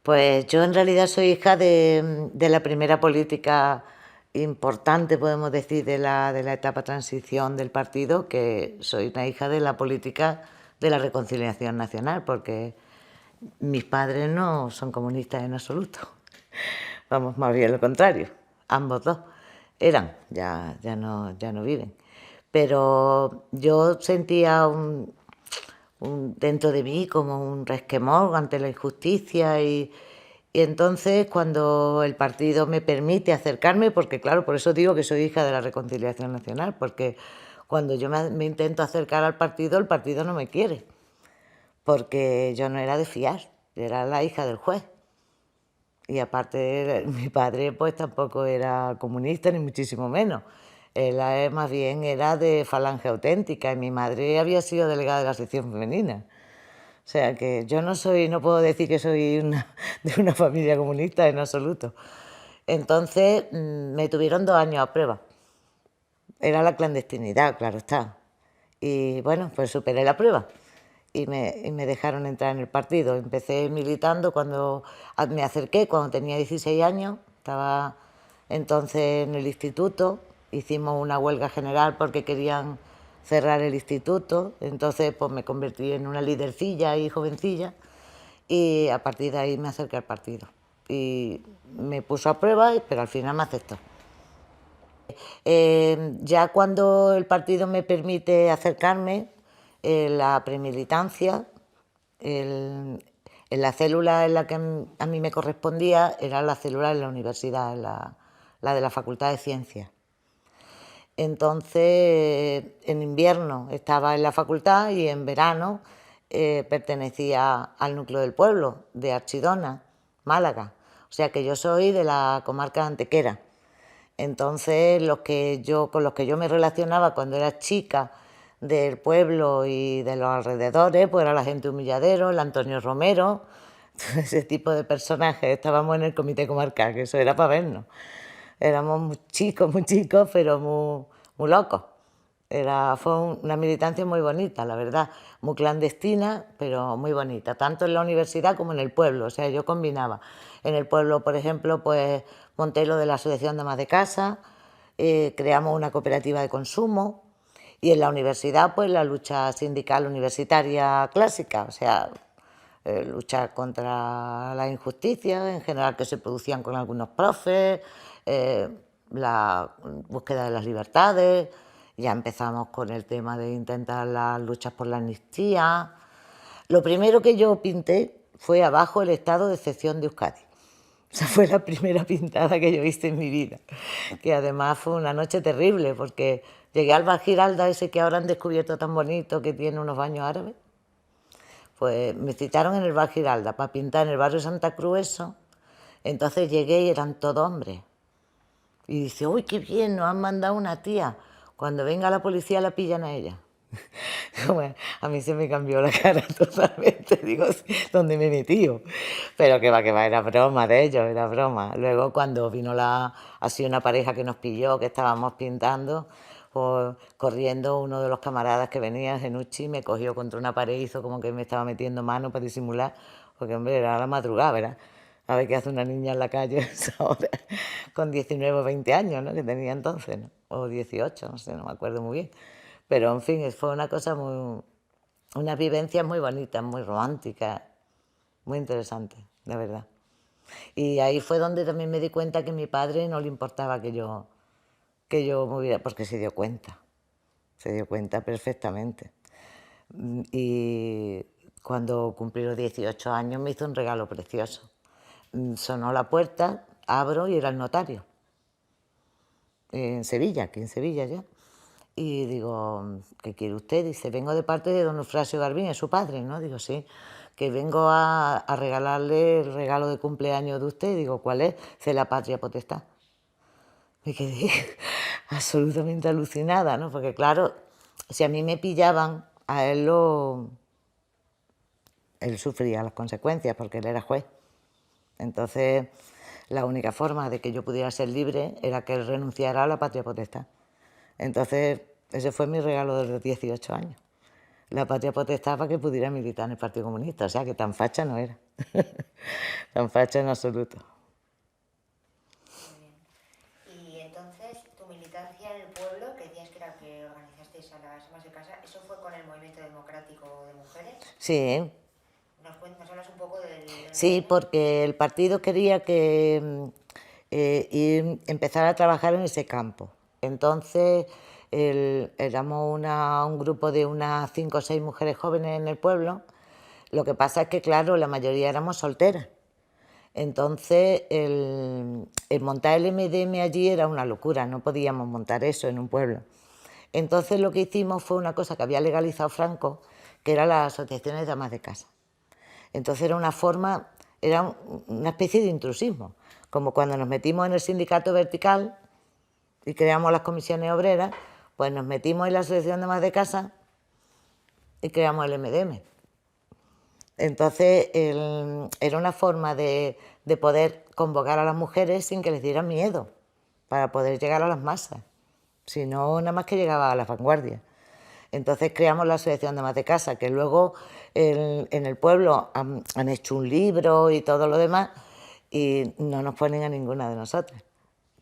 Pues yo en realidad soy hija de la primera política importante, podemos decir, de la etapa transición del partido, que soy una hija de la política de la reconciliación nacional, porque mis padres no son comunistas en absoluto. Vamos, más bien lo contrario, ambos dos eran, ya no viven. Pero yo sentía dentro de mí como un resquemor ante la injusticia y entonces cuando el partido me permite acercarme, porque claro, por eso digo que soy hija de la reconciliación nacional, porque cuando yo me intento acercar al partido, el partido no me quiere, porque yo no era de fiar, era la hija del juez. Y aparte, mi padre pues tampoco era comunista, ni muchísimo menos. Él más bien era de Falange Auténtica y mi madre había sido delegada de la sección femenina. O sea que yo no puedo decir que soy de una familia comunista en absoluto. Entonces me tuvieron 2 años a prueba. Era la clandestinidad, claro está. Y bueno, pues superé la prueba y me dejaron entrar en el partido. Empecé militando cuando me acerqué, cuando tenía 16 años. Estaba entonces en el instituto. Hicimos una huelga general porque querían cerrar el instituto. Entonces pues me convertí en una lidercilla y jovencilla y a partir de ahí me acerqué al partido. Y me puso a prueba, pero al final me aceptó. Ya cuando el partido me permite acercarme, la premilitancia, en la célula en la que a mí me correspondía era la célula de la universidad, la de la Facultad de Ciencias. Entonces, en invierno estaba en la facultad y en verano pertenecía al núcleo del pueblo, de Archidona, Málaga. O sea que yo soy de la comarca de Antequera. Entonces, con los que yo me relacionaba cuando era chica del pueblo y de los alrededores, pues era la gente Humilladero, el Antonio Romero, ese tipo de personajes. Estábamos en el comité comarcal, que eso era para vernos. Éramos muy chicos, pero muy locos. Fue una militancia muy bonita, la verdad, muy clandestina, pero muy bonita, tanto en la universidad como en el pueblo. O sea, yo combinaba. En el pueblo, por ejemplo, pues monté lo de la Asociación de Amas de Casa, creamos una cooperativa de consumo y en la universidad, pues la lucha sindical universitaria clásica, o sea, luchar contra la injusticia en general que se producían con algunos profes, la búsqueda de las libertades. Ya empezamos con el tema de intentar las luchas por la amnistía. Lo primero que yo pinté fue abajo el estado de excepción de Euskadi. Esa fue la primera pintada que yo hice en mi vida, que además fue una noche terrible porque llegué al Bar Giralda, ese que ahora han descubierto tan bonito, que tiene unos baños árabes. Pues me citaron en el Bar Giralda para pintar en el barrio Santa Cruz eso. Entonces llegué y eran todos hombres. Y dice, uy, qué bien, nos han mandado una tía. Cuando venga la policía la pillan a ella. Bueno, a mí se me cambió la cara totalmente, digo, ¿dónde me he metido? Pero que va, era broma de ellos, era broma. Luego cuando vino así una pareja que nos pilló, que estábamos pintando, pues corriendo uno de los camaradas que venía, Genucci, me cogió contra una pared, hizo como que me estaba metiendo mano para disimular, porque hombre, era la madrugada, ¿verdad? A ver qué hace una niña en la calle a esa hora, con 19 o 20 años, ¿no? Que tenía entonces, ¿no? O 18, no sé, no me acuerdo muy bien. Pero en fin, fue una cosa unas vivencias muy bonitas, muy románticas, muy interesantes, de verdad. Y ahí fue donde también me di cuenta que a mi padre no le importaba que yo moviera, porque se dio cuenta perfectamente. Y cuando cumplí los 18 años me hizo un regalo precioso. Sonó la puerta, abro y era el notario, en Sevilla, aquí en Sevilla ya. Y digo, ¿qué quiere usted? Dice, vengo de parte de don Eufrasio Garbín, es su padre, ¿no? Digo, sí, que vengo a regalarle el regalo de cumpleaños de usted. Digo, ¿cuál es? Dice, la patria potestad. Me quedé absolutamente alucinada, ¿no? Porque claro, si a mí me pillaban, él sufría las consecuencias porque él era juez. Entonces, la única forma de que yo pudiera ser libre era que él renunciara a la patria potestad. Entonces, ese fue mi regalo de los 18 años. la patria potestad para que pudiera militar en el Partido Comunista. O sea, que tan facha no era. Tan facha en absoluto. Muy bien. Y entonces, tu militancia en el pueblo, que decías que era que organizasteis a las amas de casa, ¿eso fue con el Movimiento Democrático de Mujeres? Sí, ¿Nos hablas un poco del sí, MDM? porque el partido quería que empezar a trabajar en ese campo. Entonces, éramos un grupo de unas 5 o 6 mujeres jóvenes en el pueblo. Lo que pasa es que, claro, la mayoría éramos solteras. Entonces, el montar el MDM allí era una locura, no podíamos montar eso en un pueblo. Entonces, lo que hicimos fue una cosa que había legalizado Franco, que eran las asociaciones de amas de casa. Entonces era una forma, era una especie de intrusismo, como cuando nos metimos en el sindicato vertical y creamos las comisiones obreras, pues nos metimos en la asociación de amas de casa y creamos el MDM. Entonces era una forma de poder convocar a las mujeres sin que les diera miedo, para poder llegar a las masas, si no, nada más que llegaba a la vanguardia. Entonces creamos la Asociación de Amas de Casa, que luego en el pueblo han hecho un libro y todo lo demás, y no nos ponen a ninguna de nosotras,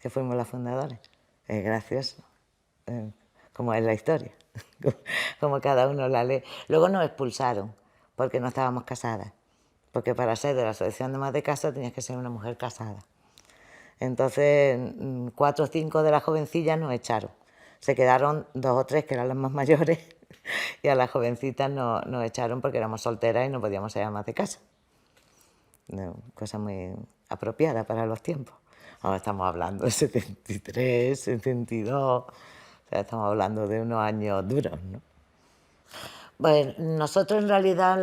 que fuimos las fundadoras. Es gracioso, como es la historia, como cada uno la lee. Luego nos expulsaron, porque no estábamos casadas, porque para ser de la Asociación de Amas de Casa tenías que ser una mujer casada. Entonces 4 o 5 de las jovencillas nos echaron. Se quedaron 2 o 3 que eran las más mayores y a las jovencitas nos echaron porque éramos solteras y no podíamos ser amas de casa. Cosa muy apropiada para los tiempos. Ahora estamos hablando de 73, 72, o sea, estamos hablando de unos años duros, ¿no? Bueno, nosotros en realidad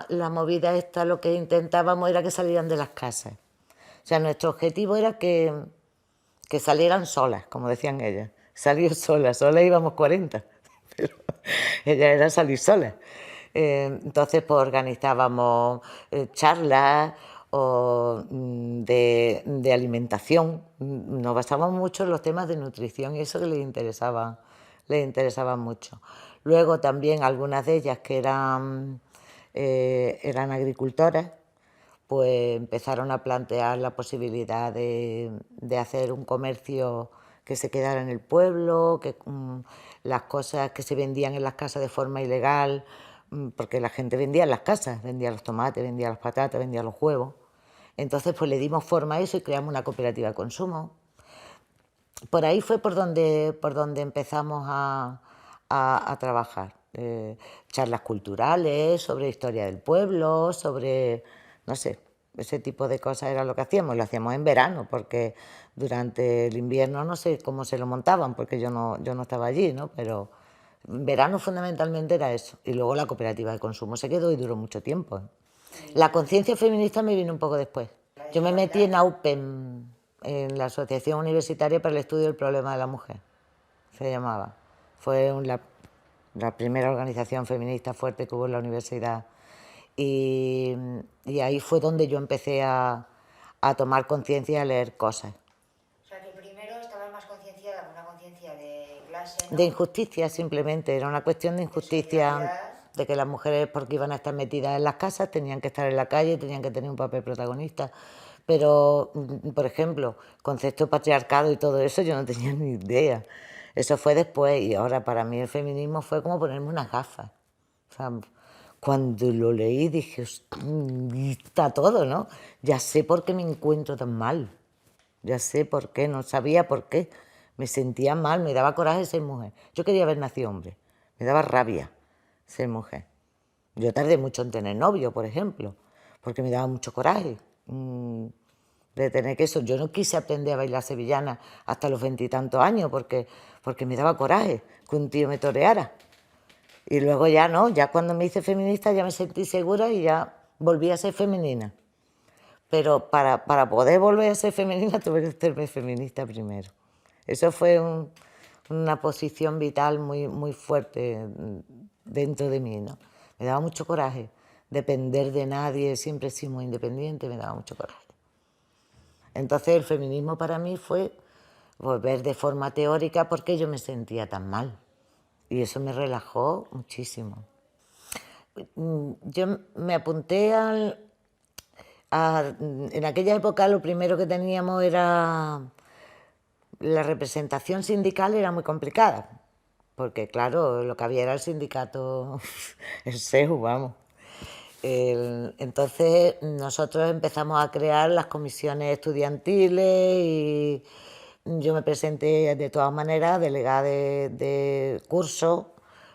la movida esta lo que intentábamos era que salieran de las casas. O sea, nuestro objetivo era que salieran solas, como decían ellas. Salir solas íbamos 40, pero ella era salir sola. Entonces, pues organizábamos charlas o de alimentación. Nos basábamos mucho en los temas de nutrición y eso que les interesaba mucho. Luego también algunas de ellas que eran agricultoras, pues empezaron a plantear la posibilidad de hacer un comercio que se quedara en el pueblo, que las cosas que se vendían en las casas de forma ilegal, porque la gente vendía en las casas, vendía los tomates, vendía las patatas, vendía los huevos. Entonces pues le dimos forma a eso y creamos una cooperativa de consumo. Por ahí fue por donde empezamos a trabajar. Charlas culturales, sobre historia del pueblo, sobre, no sé, ese tipo de cosas era lo que hacíamos. Lo hacíamos en verano, porque durante el invierno no sé cómo se lo montaban, porque yo no estaba allí, ¿no? Pero en verano fundamentalmente era eso. Y luego la cooperativa de consumo se quedó y duró mucho tiempo. La conciencia feminista me vino un poco después. Yo me metí en AUPEM, en la Asociación Universitaria para el Estudio del Problema de la Mujer, se llamaba. Fue la primera organización feminista fuerte que hubo en la universidad. Y ahí fue donde yo empecé a tomar conciencia y a leer cosas. O sea, que primero estabas más concienciada con una conciencia de clase, ¿no? De injusticia simplemente, era una cuestión de injusticia, de que las mujeres, porque iban a estar metidas en las casas, tenían que estar en la calle, tenían que tener un papel protagonista. Pero, por ejemplo, concepto de patriarcado y todo eso yo no tenía ni idea. Eso fue después y ahora para mí el feminismo fue como ponerme unas gafas. O sea, cuando lo leí dije, está todo, ¿no? Ya sé por qué me encuentro tan mal. Ya sé por qué, no sabía por qué. Me sentía mal, me daba coraje ser mujer. Yo quería haber nacido hombre, me daba rabia ser mujer. Yo tardé mucho en tener novio, por ejemplo, porque me daba mucho coraje de tener que eso. Yo no quise aprender a bailar sevillana hasta los 20 y tantos años porque me daba coraje que un tío me toreara. Y luego ya no, ya cuando me hice feminista ya me sentí segura y ya volví a ser femenina. Pero para poder volver a ser femenina tuve que hacerme feminista primero. Eso fue una posición vital muy, muy fuerte dentro de mí, ¿no? Me daba mucho coraje depender de nadie, siempre he sido muy independiente, me daba mucho coraje. Entonces el feminismo para mí fue volver de forma teórica porque yo me sentía tan mal y eso me relajó muchísimo. Yo me apunté en aquella época lo primero que teníamos era la representación sindical era muy complicada, porque claro, lo que había era el sindicato, el SEU, vamos. Entonces nosotros empezamos a crear las comisiones estudiantiles y yo me presenté de todas maneras delegada de curso,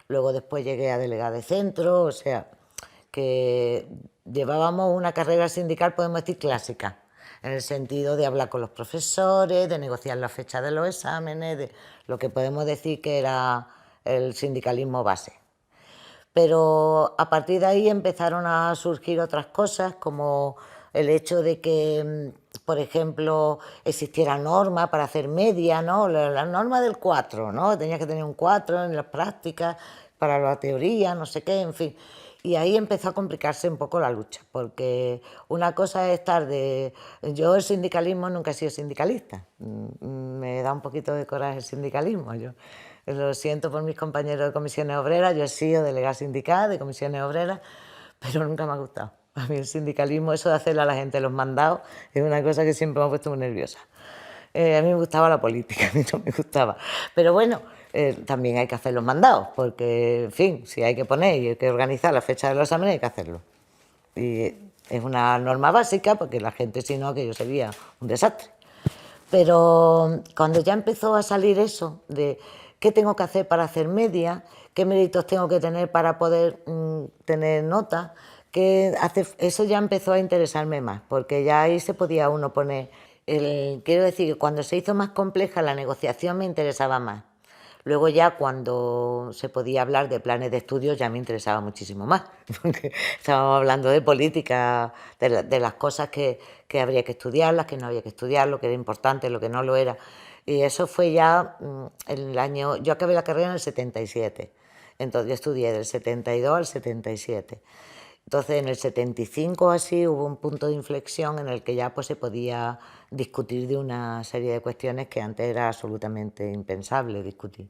luego después llegué a delegada de centro, o sea, que llevábamos una carrera sindical, podemos decir, clásica, en el sentido de hablar con los profesores, de negociar la fecha de los exámenes, de lo que podemos decir que era el sindicalismo base. Pero a partir de ahí empezaron a surgir otras cosas, como el hecho de que, por ejemplo, existiera norma para hacer media, ¿no? La norma del 4, ¿no? Tenías que tener un 4 en las prácticas, para la teoría, no sé qué, en fin. Y ahí empezó a complicarse un poco la lucha, porque una cosa es estar de... Yo el sindicalismo nunca he sido sindicalista, me da un poquito de coraje el sindicalismo, yo lo siento por mis compañeros de comisiones obreras, yo he sido delegada sindical de comisiones obreras, pero nunca me ha gustado. A mí el sindicalismo, eso de hacerle a la gente los mandados, es una cosa que siempre me ha puesto muy nerviosa. A mí me gustaba la política, a mí no me gustaba. Pero bueno, también hay que hacer los mandados, porque, en fin, si hay que poner y hay que organizar la fecha de los exámenes, hay que hacerlo. Y es una norma básica, porque la gente, si no, aquello sería un desastre. Pero cuando ya empezó a salir eso de qué tengo que hacer para hacer media, qué méritos tengo que tener para poder tener nota, eso ya empezó a interesarme más, porque ya ahí se podía uno poner... quiero decir que cuando se hizo más compleja la negociación me interesaba más. Luego ya cuando se podía hablar de planes de estudio ya me interesaba muchísimo más, porque estábamos hablando de política, de las cosas que habría que estudiar, las que no había que estudiar, lo que era importante, lo que no lo era. Y eso fue ya el año... Yo acabé la carrera en el 77, entonces yo estudié del 72 al 77. Entonces en el 75 así hubo un punto de inflexión en el que ya pues se podía discutir de una serie de cuestiones que antes era absolutamente impensable discutir.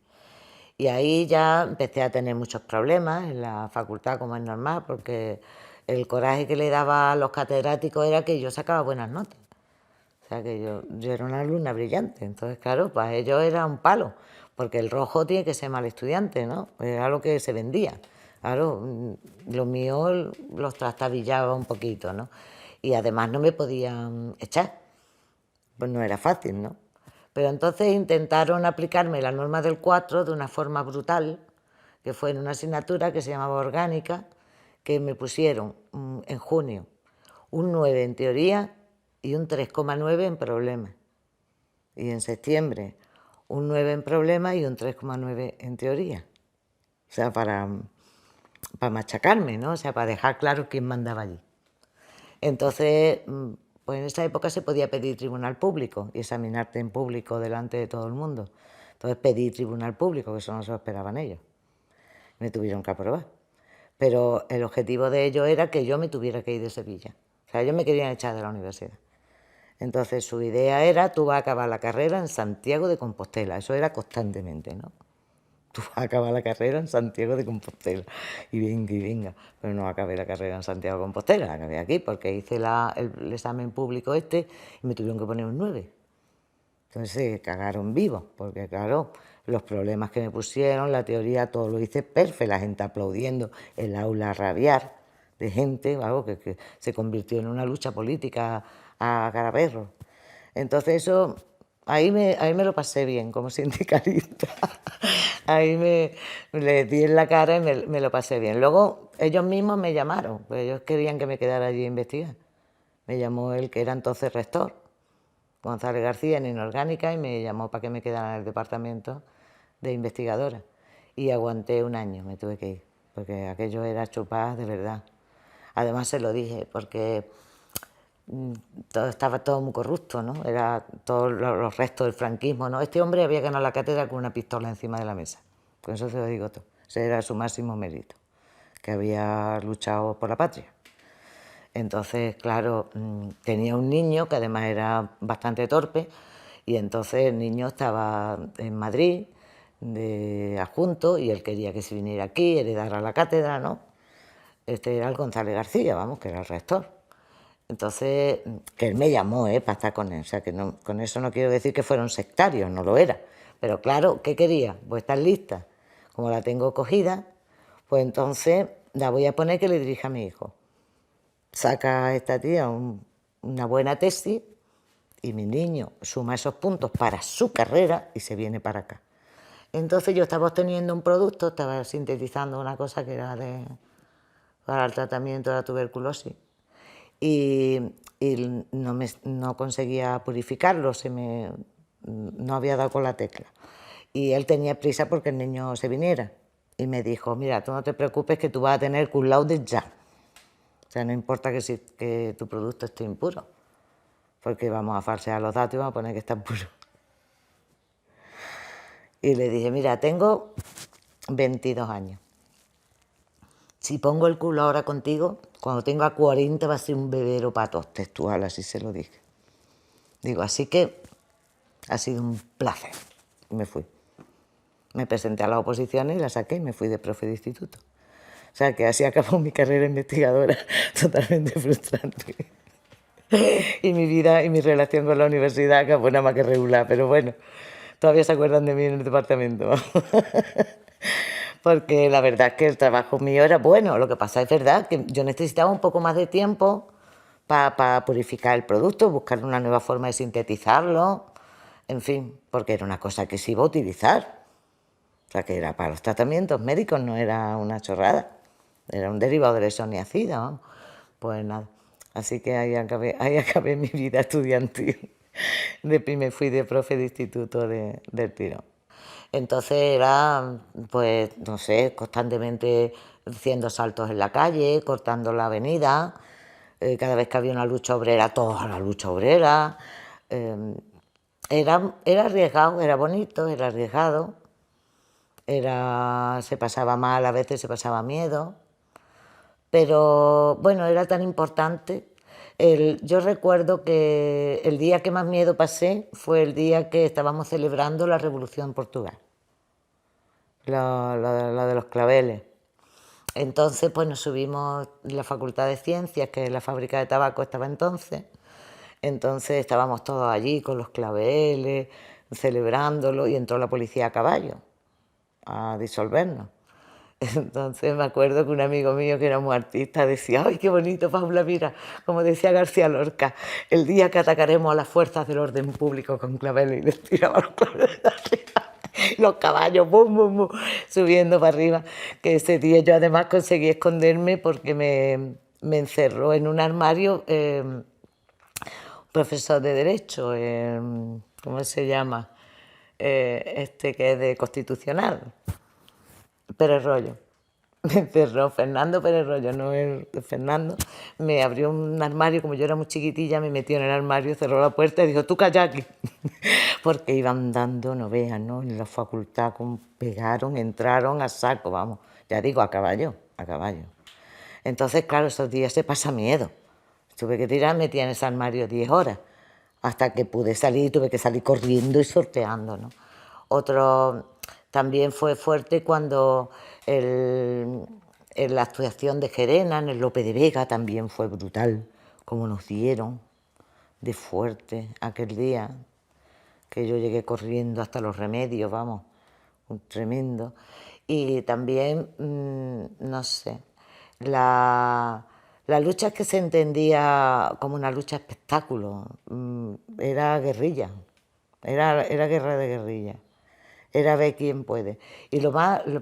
Y ahí ya empecé a tener muchos problemas en la facultad, como es normal, porque el coraje que le daba a los catedráticos era que yo sacaba buenas notas. O sea, que yo era una alumna brillante. Entonces, claro, para ellos era un palo, porque el rojo tiene que ser mal estudiante, ¿no? Era lo que se vendía. Claro, lo mío los trastabillaba un poquito, ¿no? Y además no me podían echar, pues no era fácil, ¿no? Pero entonces intentaron aplicarme la norma del 4 de una forma brutal, que fue en una asignatura que se llamaba orgánica, que me pusieron en junio un 9 en teoría y un 3,9 en problemas. Y en septiembre un 9 en problemas y un 3,9 en teoría. O sea, para machacarme, ¿no? O sea, para dejar claro quién mandaba allí. Entonces, pues en esa época se podía pedir tribunal público y examinarte en público delante de todo el mundo. Entonces pedí tribunal público, que eso no se lo esperaban ellos. Me tuvieron que aprobar. Pero el objetivo de ello era que yo me tuviera que ir de Sevilla. O sea, ellos me querían echar de la universidad. Entonces su idea era, tú vas a acabar la carrera en Santiago de Compostela. Eso era constantemente, ¿no? Tú vas a acabar la carrera en Santiago de Compostela. Y venga. Pero no acabé la carrera en Santiago de Compostela, la acabé aquí porque hice el examen público y me tuvieron que poner un 9. Entonces se cagaron vivos, porque claro, los problemas que me pusieron, la teoría, todo lo hice perfecto, la gente aplaudiendo, el aula a rabiar de gente, algo que se convirtió en una lucha política a caraperro. Entonces eso, ahí me lo pasé bien como sindicalista. Ahí le di en la cara y me lo pasé bien. Luego ellos mismos me llamaron, pues ellos querían que me quedara allí a investigar. Me llamó el que era entonces rector, González García, en Inorgánica, y me llamó para que me quedara en el departamento de investigadora. Y aguanté un año, me tuve que ir, porque aquello era chupar de verdad. Además se lo dije, porque estaba todo muy corrupto, ¿no? Era todos los restos del franquismo, ¿no? Este hombre había ganado la cátedra con una pistola encima de la mesa. Con eso se lo digo todo. Ese era su máximo mérito, que había luchado por la patria. Entonces, claro, tenía un niño que además era bastante torpe, y entonces el niño estaba en Madrid de adjunto y él quería que se viniera aquí, heredara la cátedra, ¿no? Este era el González García, vamos, que era el rector. Entonces, que él me llamó, para estar con él. O sea, que no, con eso no quiero decir que fueron sectarios, no lo era. Pero claro, ¿qué quería? Pues estar lista. Como la tengo cogida, pues entonces la voy a poner que le dirija a mi hijo. Saca a esta tía una buena tesis y mi niño suma esos puntos para su carrera y se viene para acá. Entonces yo estaba obteniendo un producto, estaba sintetizando una cosa que era para el tratamiento de la tuberculosis y no conseguía purificarlo, no había dado con la tecla. Y él tenía prisa porque el niño se viniera. Y me dijo, mira, tú no te preocupes que tú vas a tener cum laude ya. O sea, no importa que tu producto esté impuro, porque vamos a falsear los datos y vamos a poner que está puro. Y le dije, mira, tengo 22 años. Si pongo el culo ahora contigo, cuando tenga 40 va a ser un bebero para todos, textual, así se lo dije. Digo, así que ha sido un placer. Y me fui. Me presenté a las oposiciones y la saqué y me fui de profe de instituto. O sea, que así acabó mi carrera investigadora, totalmente frustrante. Y mi vida y mi relación con la universidad acabó nada más que regular, pero bueno, todavía se acuerdan de mí en el departamento. Porque la verdad es que el trabajo mío era bueno, lo que pasa es verdad que yo necesitaba un poco más de tiempo para purificar el producto, buscar una nueva forma de sintetizarlo, en fin, porque era una cosa que se iba a utilizar. O sea, que era para los tratamientos médicos, no era una chorrada, era un derivado del isoniazida, vamos. Pues nada, así que ahí acabé mi vida estudiantil. Me fui de profe de instituto del tirón. Entonces era, pues, no sé, constantemente haciendo saltos en la calle, cortando la avenida, cada vez que había una lucha obrera, toda la lucha obrera. Era arriesgado, era bonito, era arriesgado, se pasaba mal, a veces se pasaba miedo, pero bueno, era tan importante. Yo recuerdo que el día que más miedo pasé fue el día que estábamos celebrando la Revolución en Portugal, la de los claveles. Entonces, pues nos subimos la Facultad de Ciencias, que la fábrica de tabaco estaba entonces. Entonces estábamos todos allí con los claveles, celebrándolo, y entró la policía a caballo a disolvernos. Entonces me acuerdo que un amigo mío que era muy artista decía, ¡ay, qué bonito, Paula! Mira, como decía García Lorca, el día que atacaremos a las fuerzas del orden público con claveles, y les tiraba los claveles de arriba, los caballos, bum, bum, bum, subiendo para arriba. Que ese día yo además conseguí esconderme porque me encerró en un armario un profesor de Derecho, ¿cómo se llama? Que es de Constitucional, Pérez Rollo. Me encerró Fernando Pérez Rollo, no el Fernando. Me abrió un armario, como yo era muy chiquitilla, me metió en el armario, cerró la puerta y dijo, tú calla aquí. Porque iban dando, no vean, ¿no? En la facultad pegaron, entraron a saco, vamos, ya digo, a caballo, a caballo. Entonces, claro, esos días se pasa miedo. Tuve que tirar, metí en ese armario 10 horas, hasta que pude salir, tuve que salir corriendo y sorteando, ¿no? Otro también fue fuerte cuando en la actuación de Gerena, en el Lope de Vega, también fue brutal, como nos dieron de fuerte aquel día, que yo llegué corriendo hasta los Remedios, vamos, un tremendo. Y también, no sé, la lucha que se entendía como una lucha espectáculo, era guerrilla, era guerra de guerrilla, era ver quién puede. Y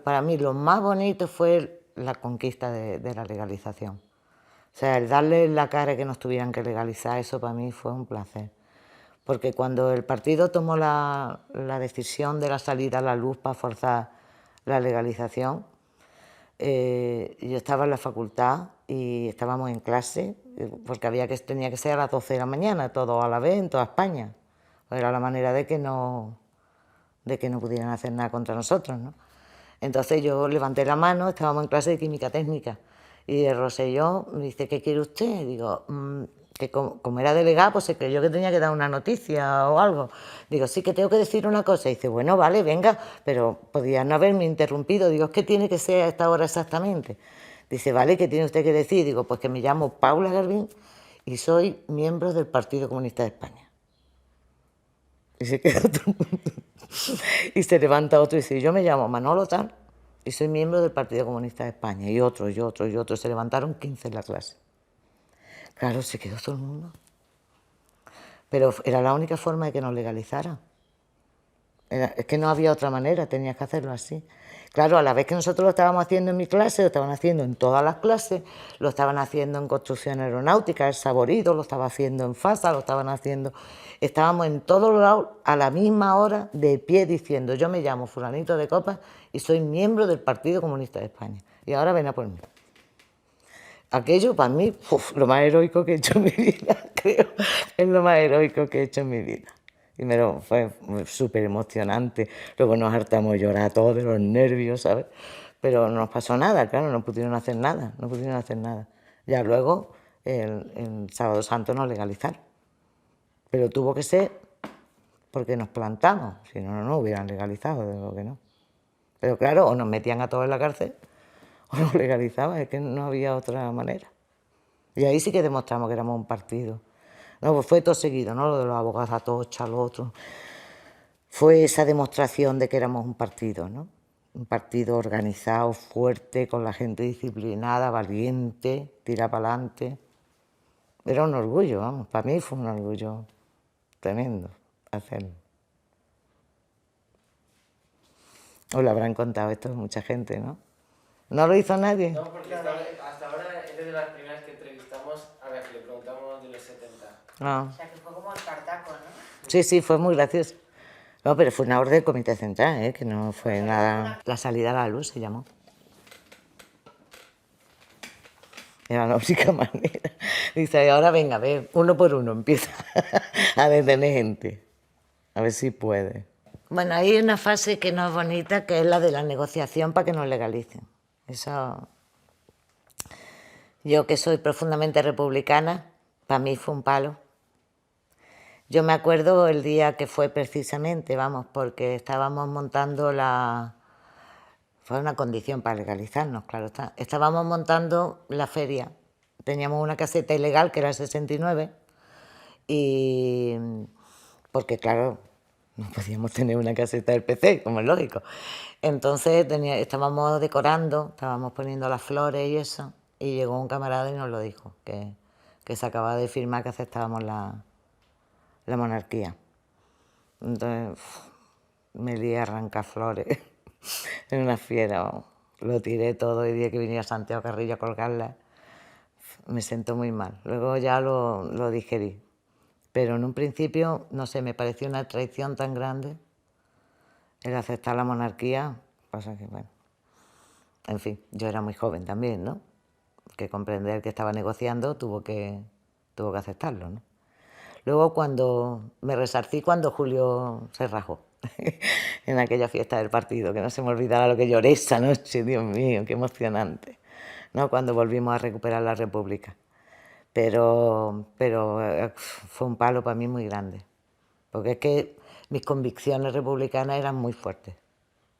para mí lo más bonito fue la conquista de la legalización. O sea, el darle la cara que nos tuvieran que legalizar, eso para mí fue un placer. Porque cuando el partido tomó la decisión de la salida a la luz para forzar la legalización, yo estaba en la facultad y estábamos en clase, porque tenía que ser a las 12 de la mañana, todo a la vez, en toda España. Era la manera de que no pudieran hacer nada contra nosotros, ¿no? Entonces yo levanté la mano, estábamos en clase de química técnica, y el Rosselló me dice, ¿qué quiere usted? Digo, que como era delegada, pues se creyó que tenía que dar una noticia o algo. Digo, sí, que tengo que decir una cosa. Y dice, bueno, vale, venga, pero podían no haberme interrumpido. Digo, es que tiene que ser a esta hora exactamente. Dice, vale, ¿qué tiene usted que decir? Digo, pues que me llamo Paula Garbín y soy miembro del Partido Comunista de España. Y se queda todo el mundo. Y se levanta otro y dice, yo me llamo Manolo tal y soy miembro del Partido Comunista de España. Y otro, y otro, y otro. Se levantaron 15 en la clase. Claro, se quedó todo el mundo. Pero era la única forma de que nos legalizara. Es que no había otra manera, tenías que hacerlo así. Claro, a la vez que nosotros lo estábamos haciendo en mi clase, lo estaban haciendo en todas las clases, lo estaban haciendo en construcción aeronáutica, el Saborido, lo estaba haciendo en FASA, lo estaban haciendo... Estábamos en todos lados a la misma hora, de pie, diciendo, yo me llamo fulanito de Copas y soy miembro del Partido Comunista de España. Y ahora ven a por mí. Aquello, para mí, lo más heroico que he hecho en mi vida, creo, es lo más heroico que he hecho en mi vida. Y fue súper emocionante. Luego nos hartamos llorar todos de los nervios, ¿sabes? Pero no nos pasó nada, claro, no pudieron hacer nada, no pudieron hacer nada. Ya luego, el Sábado Santo nos legalizaron. Pero tuvo que ser porque nos plantamos, si no, no nos hubieran legalizado, digo que no. Pero claro, o nos metían a todos en la cárcel, o nos legalizaban, es que no había otra manera. Y ahí sí que demostramos que éramos un partido. No, pues fue todo seguido, ¿no? Lo de los abogados Atocha, lo otro. Fue esa demostración de que éramos un partido, ¿no? Un partido organizado, fuerte, con la gente disciplinada, valiente, tira para adelante. Era un orgullo, vamos, para mí fue un orgullo tremendo hacerlo. Os lo habrán contado esto mucha gente, ¿no? ¿No lo hizo nadie? No, porque hasta ahora eres de las primeras que entrevistamos a la que le preguntamos de los 70. No. O sea, que fue como el Espartaco, ¿no? Sí, sí, fue muy gracioso. No, pero fue una orden del Comité Central, que no fue nada... La salida a la luz se llamó. Era la única manera. Dice, ahora venga, a ver, uno por uno empieza a detener gente. A ver si puede. Bueno, hay una fase que no es bonita, que es la de la negociación para que nos legalicen. Eso... Yo, que soy profundamente republicana, para mí fue un palo. Yo me acuerdo el día que fue precisamente, vamos, porque estábamos montando la... Fue una condición para legalizarnos, claro está. Estábamos montando la feria. Teníamos una caseta ilegal, que era el 69, y... Porque, claro, no podíamos tener una caseta del PC, como es lógico. Entonces estábamos decorando, estábamos poniendo las flores y eso, y llegó un camarada y nos lo dijo, que se acababa de firmar que aceptábamos la monarquía. Entonces me lié a arrancar flores en una fiera, vamos. Lo tiré todo y dije que viniera Santiago Carrillo a colgarla. Me sentó muy mal. Luego ya lo digerí. Pero en un principio, no sé, me pareció una traición tan grande el aceptar la monarquía. Pasa que, bueno, en fin, yo era muy joven también, ¿no? Que comprender que estaba negociando tuvo que aceptarlo, ¿no? Luego cuando me resarcí cuando Julio se rajó en aquella fiesta del partido, que no se me olvidara lo que lloré esa noche, Dios mío, qué emocionante, ¿no? Cuando volvimos a recuperar la República. Pero fue un palo para mí muy grande, porque es que mis convicciones republicanas eran muy fuertes,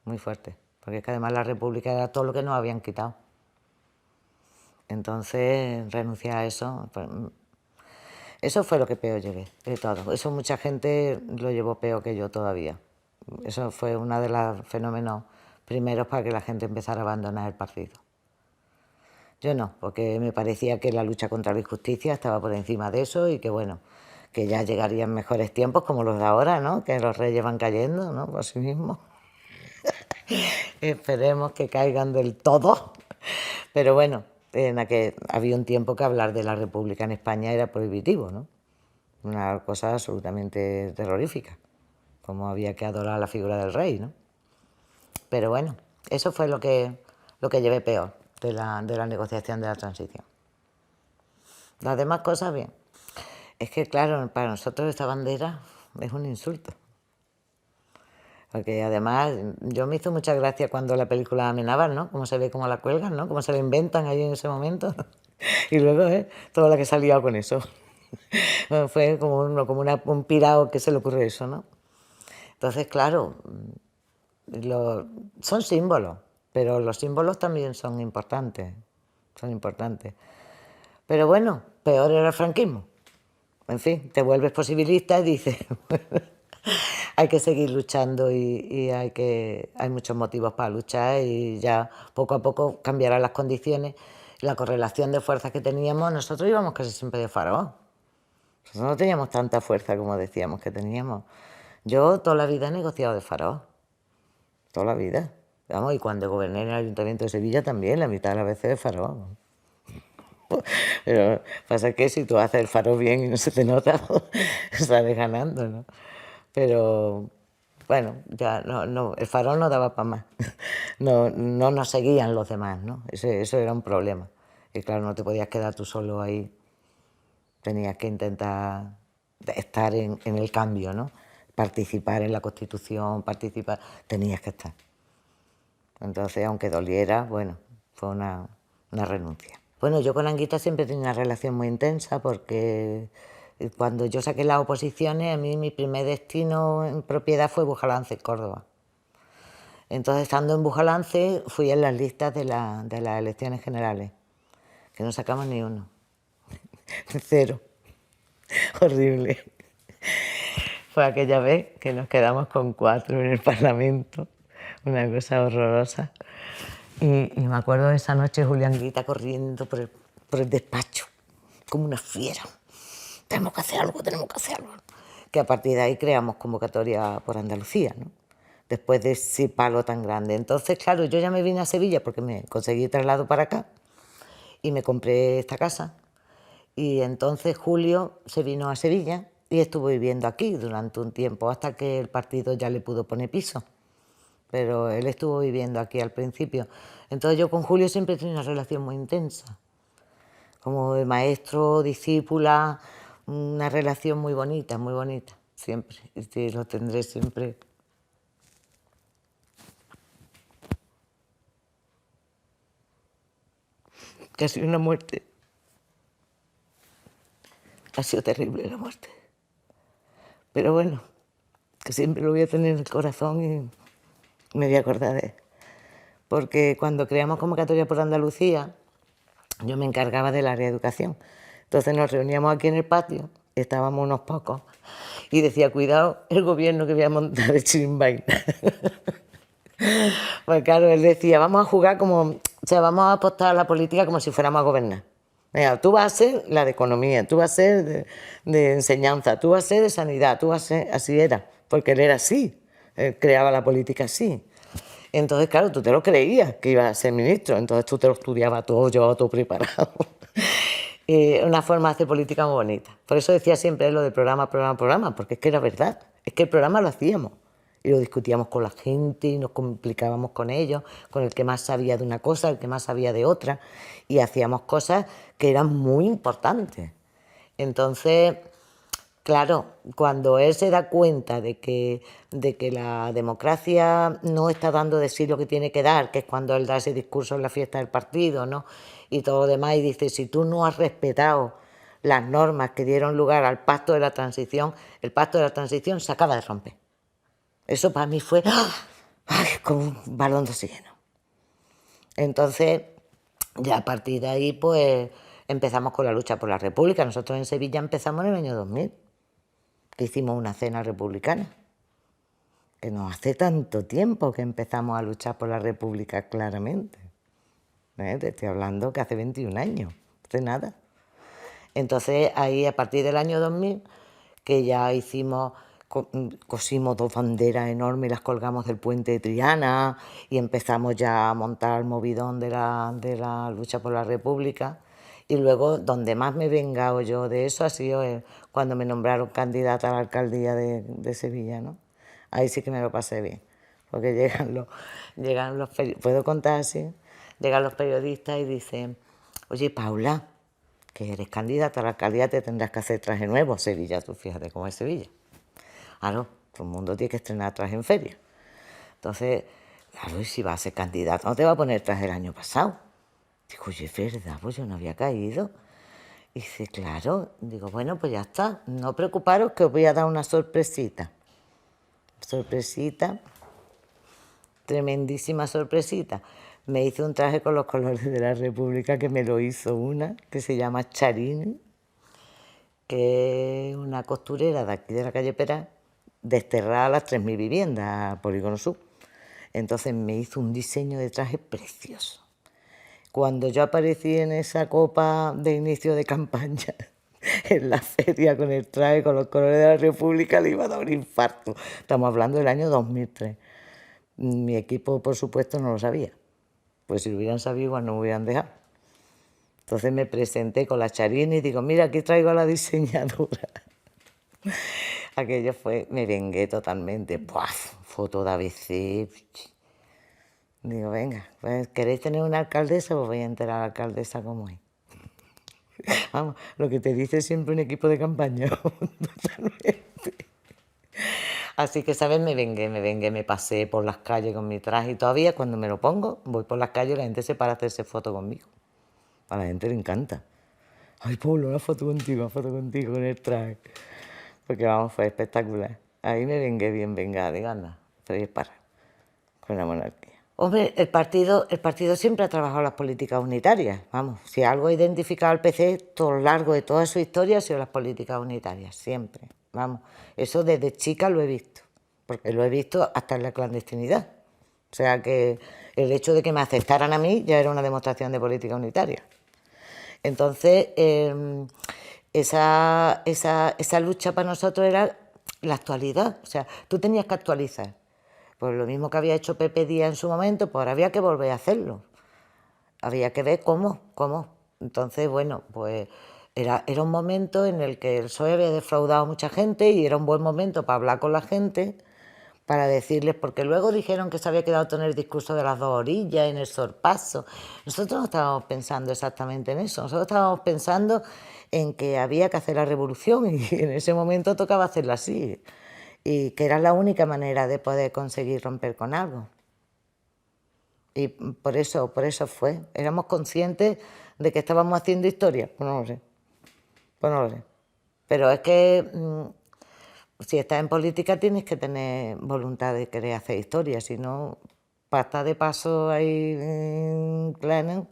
porque es que además la República era todo lo que nos habían quitado. Entonces renunciar a eso, pues, eso fue lo que peor llevé de todo. Eso mucha gente lo llevó peor que yo todavía. Eso fue uno de los fenómenos primeros para que la gente empezara a abandonar el partido. Yo no, porque me parecía que la lucha contra la injusticia estaba por encima de eso y que, bueno, que ya llegarían mejores tiempos como los de ahora, ¿no? Que los reyes van cayendo, ¿no? Por sí mismos. Esperemos que caigan del todo. Pero bueno, había un tiempo que hablar de la República en España era prohibitivo, ¿no? Una cosa absolutamente terrorífica, como había que adorar la figura del rey, ¿no? Pero bueno, eso fue lo que llevé peor de la negociación de la transición. Las demás cosas, bien. Es que, claro, para nosotros esta bandera es un insulto. Porque además, yo me hizo mucha gracia cuando la película Amenábar, ¿no? Cómo se ve, cómo la cuelgan, ¿no? Cómo se la inventan ahí en ese momento. Y luego, toda la que se ha liado con eso. Fue como un pirao que se le ocurre eso, ¿no? Entonces, claro, son símbolos, pero los símbolos también son importantes. son importantes. Pero bueno, peor era el franquismo. En fin, te vuelves posibilista y dices, hay que seguir luchando y hay muchos motivos para luchar y ya poco a poco cambiarán las condiciones. La correlación de fuerzas que teníamos, nosotros íbamos casi siempre de faraón. Nosotros no teníamos tanta fuerza como decíamos que teníamos. Yo toda la vida he negociado de faraón, toda la vida. Vamos, y cuando goberné en el Ayuntamiento de Sevilla también, la mitad de las veces de faraón. Pero pasa que si tú haces el faro bien y no se te nota, pues, sales ganando, ¿no? Pero bueno, ya no, el faro no daba para más. No nos seguían los demás, ¿no? Eso era un problema. Y claro, no te podías quedar tú solo ahí. Tenías que intentar estar en el cambio, ¿no? Participar en la Constitución, tenías que estar. Entonces, aunque doliera, bueno, fue una renuncia. Bueno, yo con Anguita siempre tenía una relación muy intensa porque cuando yo saqué las oposiciones, a mí mi primer destino en propiedad fue Bujalance, Córdoba. Entonces, estando en Bujalance, fui en las listas de las elecciones generales, que no sacamos ni uno. 0. Horrible. Fue aquella vez que nos quedamos con 4 en el Parlamento, una cosa horrorosa. Y me acuerdo de esa noche Julián Anguita corriendo por el despacho, como una fiera. Tenemos que hacer algo, tenemos que hacer algo. Que a partir de ahí creamos convocatoria por Andalucía, ¿no? Después de ese palo tan grande. Entonces, claro, yo ya me vine a Sevilla porque me conseguí traslado para acá y me compré esta casa. Y entonces Julio se vino a Sevilla y estuvo viviendo aquí durante un tiempo hasta que el partido ya le pudo poner piso. Pero él estuvo viviendo aquí al principio. Entonces yo con Julio siempre he tenido una relación muy intensa, como de maestro, discípula, una relación muy bonita, siempre. Y lo tendré siempre. Que ha sido una muerte. Ha sido terrible la muerte. Pero bueno, que siempre lo voy a tener en el corazón y me voy a acordar de él. Porque cuando creamos convocatoria por Andalucía, yo me encargaba del área de educación. Entonces nos reuníamos aquí en el patio, estábamos unos pocos, y decía, cuidado el gobierno que voy a montar de Chirimbaina. Pues claro, él decía, vamos a jugar vamos a apostar a la política como si fuéramos a gobernar. Mira, tú vas a ser la de economía, tú vas a ser de enseñanza, tú vas a ser de sanidad, tú vas a ser... Así era, porque él era así, él creaba la política así. Entonces, claro, tú te lo creías que ibas a ser ministro, entonces tú te lo estudiabas todo, llevaba todo preparado. Una forma de hacer política muy bonita. Por eso decía siempre lo de programa, porque es que era verdad, es que el programa lo hacíamos. Y lo discutíamos con la gente y nos complicábamos con ellos, con el que más sabía de una cosa, el que más sabía de otra, y hacíamos cosas que eran muy importantes. Entonces, claro, cuando él se da cuenta de que la democracia no está dando de sí lo que tiene que dar, que es cuando él da ese discurso en la fiesta del partido, ¿no? Y todo lo demás, y dice, si tú no has respetado las normas que dieron lugar al pacto de la transición, el pacto de la transición se acaba de romper. Eso para mí fue como un balón de oxígeno. Entonces, ya a partir de ahí, pues empezamos con la lucha por la República. Nosotros en Sevilla empezamos en el año 2000, que hicimos una cena republicana. Que no hace tanto tiempo que empezamos a luchar por la República, claramente. Te estoy hablando que hace 21 años, no hace nada. Entonces, ahí a partir del año 2000, que ya cosimos 2 banderas enormes y las colgamos del puente de Triana y empezamos ya a montar el movidón de la lucha por la República. Y luego, donde más me he vengado yo de eso ha sido cuando me nombraron candidata a la alcaldía de Sevilla, ¿no? Ahí sí que me lo pasé bien, porque llegan los periodistas, puedo contar así, llegan los periodistas y dicen, oye, Paula, que eres candidata a la alcaldía, te tendrás que hacer traje nuevo. Sevilla, tú fíjate cómo es Sevilla. Claro, todo el mundo tiene que estrenar traje en feria. Entonces, claro, y si vas a ser candidata, no te va a poner traje el año pasado. Digo, oye, es verdad, pues yo no había caído. Y dice, claro. Digo, bueno, pues ya está, no preocuparos que os voy a dar una sorpresita. Sorpresita, tremendísima sorpresita. me hice un traje con los colores de la República, que me lo hizo una, que se llama Charini, que es una costurera de aquí de la calle Pera, desterrada a las 3.000 viviendas, a Polígono Sur. Entonces me hizo un diseño de traje precioso. Cuando yo aparecí en esa copa de inicio de campaña, en la feria, con el traje, con los colores de la República, le iba a dar un infarto. Estamos hablando del año 2003. Mi equipo, por supuesto, no lo sabía. Pues si lo hubieran sabido, igual no me hubieran dejado. Entonces me presenté con la Charini y digo, mira, aquí traigo a la diseñadora. Aquello fue, me vengué totalmente. ¡Buah! Foto de ABC. Digo, venga, pues, ¿queréis tener una alcaldesa? Pues voy a enterar a la alcaldesa cómo es. Vamos, lo que te dice siempre un equipo de campaña. Totalmente. Así que, ¿sabes? Me vengué, me pasé por las calles con mi traje y todavía cuando me lo pongo, voy por las calles y la gente se para a hacerse foto conmigo. A la gente le encanta. Ay, Pablo, una foto contigo con el traje. Porque vamos, fue espectacular. Ahí me vengué bien vengada, digo, anda, estoy para con la monarquía. Hombre, el partido siempre ha trabajado las políticas unitarias. Vamos, si algo ha identificado al PC, todo lo largo de toda su historia ha sido las políticas unitarias, siempre. Vamos, eso desde chica lo he visto, porque lo he visto hasta en la clandestinidad. O sea que el hecho de que me aceptaran a mí ya era una demostración de política unitaria. Entonces, esa lucha para nosotros era la actualidad. O sea, tú tenías que actualizar. Pues lo mismo que había hecho Pepe Díaz en su momento, pues ahora había que volver a hacerlo. Había que ver cómo. Entonces, bueno, pues era un momento en el que el PSOE había defraudado a mucha gente y era un buen momento para hablar con la gente, para decirles, porque luego dijeron que se había quedado todo en el discurso de las dos orillas, en el sorpaso. Nosotros no estábamos pensando exactamente en eso, nosotros estábamos pensando en que había que hacer la revolución y en ese momento tocaba hacerla así, y que era la única manera de poder conseguir romper con algo. Y por eso fue, éramos conscientes de que estábamos haciendo historia, pues no lo sé. Pero es que si estás en política tienes que tener voluntad de querer hacer historia, si no, para estar de paso ahí en pleno,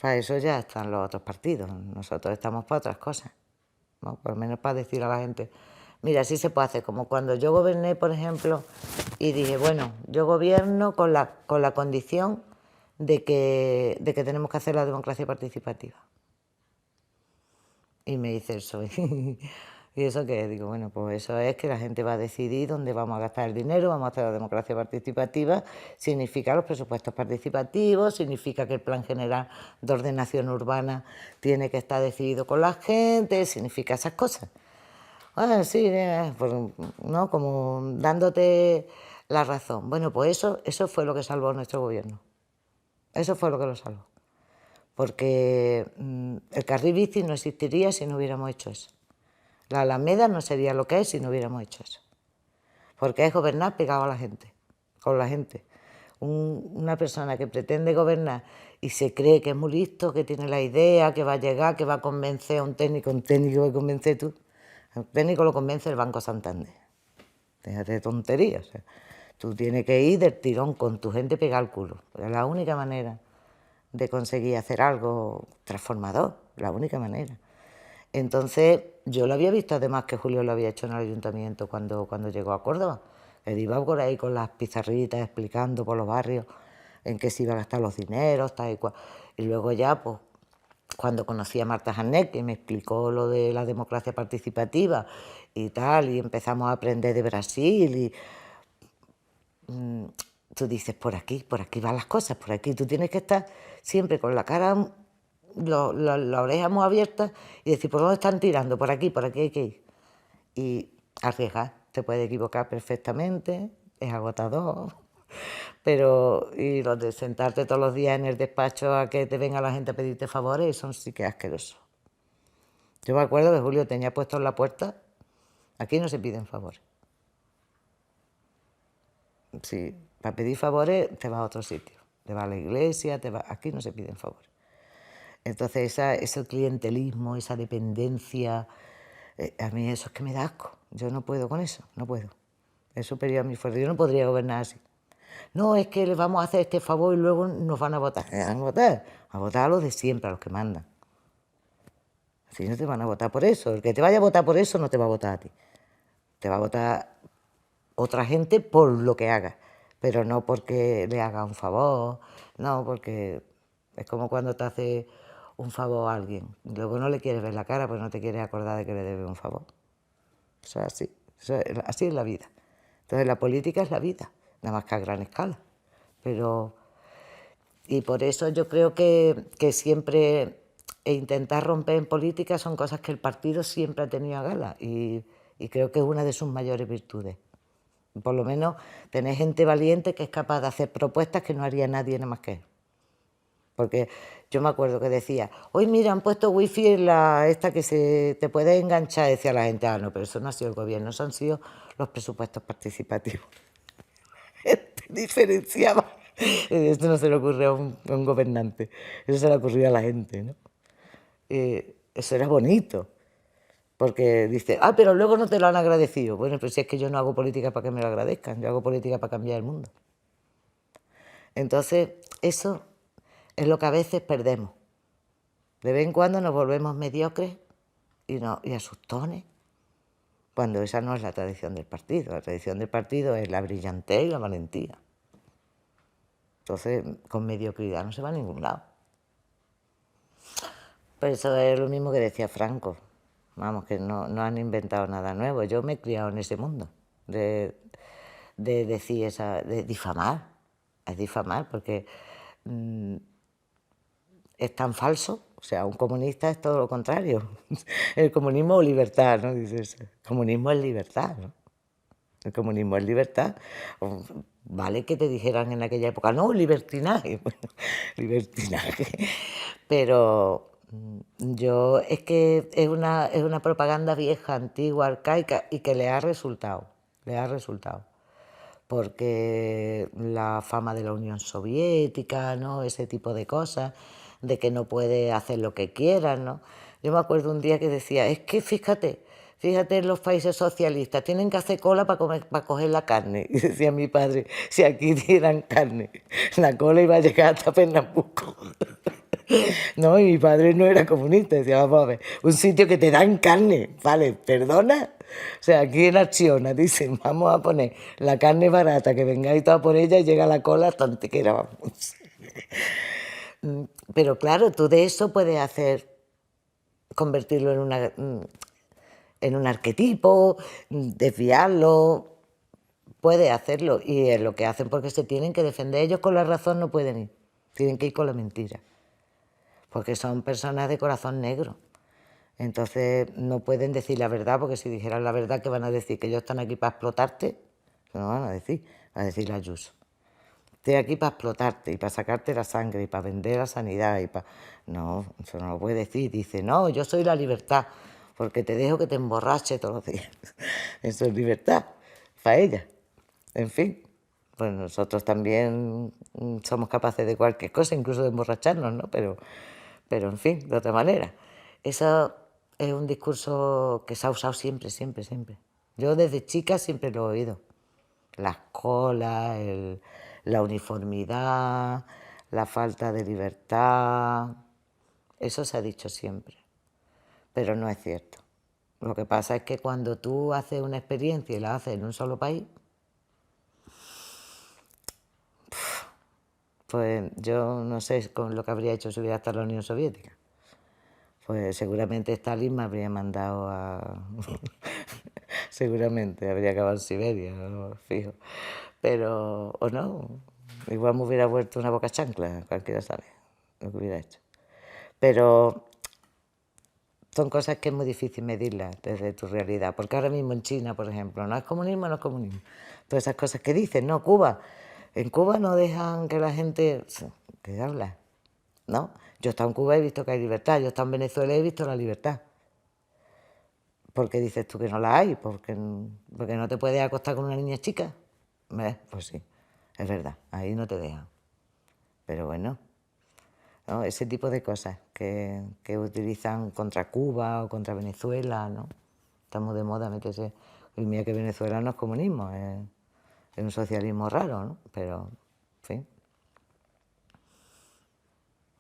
para eso ya están los otros partidos. Nosotros estamos para otras cosas, ¿no? Por lo menos para decir a la gente, mira, sí se puede hacer. Como cuando yo goberné, por ejemplo, y dije, bueno, yo gobierno con la condición de que tenemos que hacer la democracia participativa. Y me dice el PSOE, ¿y eso qué? Digo, bueno, pues eso es que la gente va a decidir dónde vamos a gastar el dinero, vamos a hacer la democracia participativa, significa los presupuestos participativos, significa que el plan general de ordenación urbana tiene que estar decidido con la gente, significa esas cosas. Ah, sí, pues, ¿no? Como dándote la razón. Bueno, pues eso fue lo que salvó nuestro gobierno. Eso fue lo que lo salvó. Porque el carril bici no existiría si no hubiéramos hecho eso. La Alameda no sería lo que es si no hubiéramos hecho eso. Porque es gobernar pegado a la gente, con la gente. Una persona que pretende gobernar y se cree que es muy listo, que tiene la idea, que va a llegar, que va a convencer a un técnico que convence tú. El técnico lo convence el Banco Santander. Déjate de tonterías. O sea, tú tienes que ir del tirón con tu gente pegada al culo. Es la única manera de conseguir hacer algo transformador, la única manera. Entonces, yo lo había visto además que Julio lo había hecho en el ayuntamiento cuando llegó a Córdoba. Él iba por ahí con las pizarritas explicando por los barrios en qué se iban a gastar los dineros, tal y cual. Y luego ya, pues, cuando conocí a Marta Janet, que me explicó lo de la democracia participativa y tal, y empezamos a aprender de Brasil, y tú dices, por aquí van las cosas, por aquí. Tú tienes que estar siempre con la cara, la oreja muy abierta y decir, ¿por dónde están tirando? Por aquí hay que ir. Y arriesgar, te puedes equivocar perfectamente, es agotador. Pero, y lo de sentarte todos los días en el despacho a que te venga la gente a pedirte favores, eso sí que es asqueroso. Yo me acuerdo que Julio tenía puesto en la puerta, aquí no se piden favores. Si para pedir favores te vas a otro sitio, te vas a la iglesia, aquí no se piden favores. Entonces ese clientelismo, esa dependencia, a mí eso es que me da asco. Yo no puedo con eso, no puedo. Es superior a mi fuerza, yo no podría gobernar así. No, es que les vamos a hacer este favor y luego nos van a votar. A votar a los de siempre, a los que mandan. Así no te van a votar por eso. El que te vaya a votar por eso no te va a votar a ti. Te va a votar otra gente por lo que haga, pero no porque le haga un favor, no, porque es como cuando te hace un favor a alguien. Luego no le quieres ver la cara porque no te quieres acordar de que le debe un favor. Eso es así. Así es la vida. Entonces la política es la vida, nada más que a gran escala. Pero, y por eso yo creo que siempre intentar romper en política son cosas que el partido siempre ha tenido a gala y creo que es una de sus mayores virtudes. Por lo menos tener gente valiente que es capaz de hacer propuestas que no haría nadie nada más que él. Porque yo me acuerdo que decía, hoy mira, han puesto wifi en esta que te puede enganchar, decía la gente, no, pero eso no ha sido el gobierno, eso han sido los presupuestos participativos. Diferenciaba. Esto no se le ocurrió a un gobernante, eso se le ocurrió a la gente, ¿no? Eso era bonito, porque dice, pero luego no te lo han agradecido. Bueno, pero si es que yo no hago política para que me lo agradezcan, yo hago política para cambiar el mundo. Entonces, eso es lo que a veces perdemos. De vez en cuando nos volvemos mediocres y asustones, cuando esa no es la tradición del partido. La tradición del partido es la brillantez y la valentía. Entonces, con mediocridad no se va a ningún lado. Pues eso es lo mismo que decía Franco. Vamos, que no han inventado nada nuevo. Yo me he criado en ese mundo de decir de difamar. Es difamar porque es tan falso. O sea, un comunista es todo lo contrario. El comunismo es libertad, ¿no? Dices, el comunismo es libertad, ¿no? El comunismo es libertad. Vale que te dijeran en aquella época, no, libertinaje. Bueno, libertinaje. Pero es que es una propaganda vieja, antigua, arcaica y que le ha resultado. Porque la fama de la Unión Soviética, ¿no? Ese tipo de cosas, de que no puede hacer lo que quiera, ¿no? Yo me acuerdo un día que decía, es que fíjate en los países socialistas, tienen que hacer cola para coger la carne. Y decía mi padre, si aquí dieran carne, la cola iba a llegar hasta Pernambuco. No, y mi padre no era comunista, decía, vamos a ver, un sitio que te dan carne, vale, ¿perdona? O sea, aquí en Acciona dicen, vamos a poner la carne barata, que vengáis toda por ella y llega la cola hasta Antequera, vamos. Pero claro, tú de eso puedes convertirlo en un arquetipo, desviarlo, puedes hacerlo, y es lo que hacen porque se tienen que defender. Ellos con la razón no pueden ir, tienen que ir con la mentira, porque son personas de corazón negro. Entonces no pueden decir la verdad, porque si dijeran la verdad, ¿qué van a decir? ¿Que ellos están aquí para explotarte? No van a decir la Ayuso. Estoy aquí para explotarte y para sacarte la sangre y para vender la sanidad y para... No, eso no lo puede decir. Dice, no, yo soy la libertad, porque te dejo que te emborrache todos los días. Eso es libertad para ella. En fin, pues nosotros también somos capaces de cualquier cosa, incluso de emborracharnos, ¿no? Pero en fin, de otra manera. Eso es un discurso que se ha usado siempre, siempre, siempre. Yo desde chica siempre lo he oído. Las colas, la uniformidad, la falta de libertad, eso se ha dicho siempre, pero no es cierto. Lo que pasa es que cuando tú haces una experiencia y la haces en un solo país, pues yo no sé con lo que habría hecho si hubiera estado en la Unión Soviética. Pues seguramente Stalin me habría mandado a... seguramente habría acabado en Siberia, ¿no? Fijo. Pero, o no, igual me hubiera vuelto una boca chancla, cualquiera sabe lo que hubiera hecho. Pero son cosas que es muy difícil medirlas desde tu realidad, porque ahora mismo en China, por ejemplo, no es comunismo, no es comunismo. Todas esas cosas que dicen, no, Cuba. En Cuba no dejan que la gente... ¿Qué habla? ¿No? Yo he estado en Cuba y he visto que hay libertad, yo he estado en Venezuela y he visto la libertad. ¿Por qué dices tú que no la hay? Porque no te puedes acostar con una niña chica. Pues sí, es verdad, ahí no te dejan. Pero bueno, ¿no? Ese tipo de cosas que utilizan contra Cuba o contra Venezuela, ¿no? Estamos de moda meterse... Y mira que Venezuela no es comunismo, es Es un socialismo raro, ¿no? Pero, en fin,